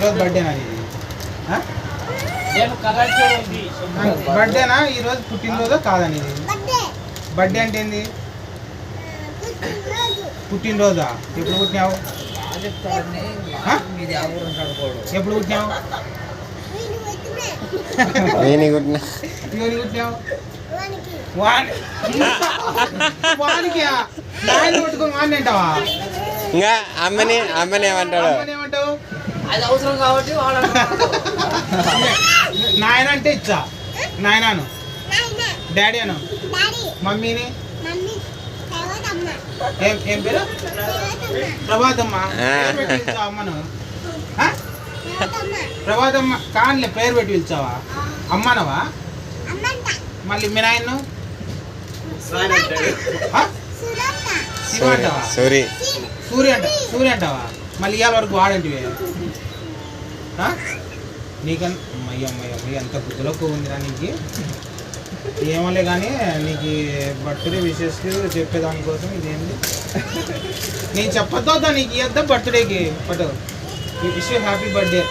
ఈరోజు బర్త్డేనా ఇది? బర్త్డేనా ఈరోజు? పుట్టినరోజు కాదని ఇది? బర్త్డే అంటే ఏంది? పుట్టినరోజా? ఎప్పుడు పుట్టినావు? ఎప్పుడు పుట్టినావు? పుట్టినావు వానికి నాయన కొట్టుకుని వాడిని అంటావా? ఇంకా అమ్మని ఏమంటాడు? ఏమంటావు? అది అవసరం కాబట్టి నాయన అంటే ఇచ్చా. నాయనాను డాడీ అను. మమ్మీని ఏం పేరు? ప్రభాతమ్మ. అమ్మను ప్రభాతమ్మ కానిలే పేరు పెట్టి పిలిచావా? అమ్మనవా? మళ్ళీ మీ నాయన్ను శివ అంటావా? సూర్య అంటావా? మళ్ళీ ఇవాళ వరకు వాడంటివే నీకన్నా అమ్మయ్య ఎంత బుద్ధిలో ఉందిరా నీకు. ఏమోలే కానీ నీకు బర్త్డే విషెస్ చెప్పేదానికోసం ఇదేంటి నేను చెప్పొద్దా నీకు ఇద్దా బర్త్డేకి పట్టు wish happy birthday.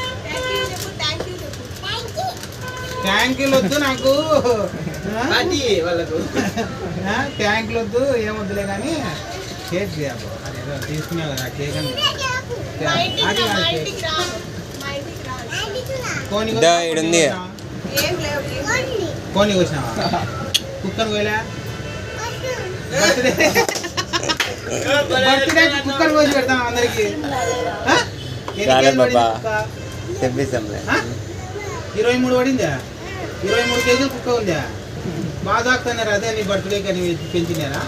Thank you వద్దు నాకు, థ్యాంక్ యూ వద్దు ఏమొద్దులే కానీ కేక్ చేయాలి. అదేదో తీసుకున్నావు కదా కేక్ అని కోని వచ్చినావా? కుక్కను పోయలే బర్త్డే కుక్కను కోసి పెడతాను అందరికి. 23 పడిందా? 23 కేజీలు కుక్క ఉందా? బాగా తాకుతున్నారు. అదే నీ బర్త్డేకి అని పెంచినారా?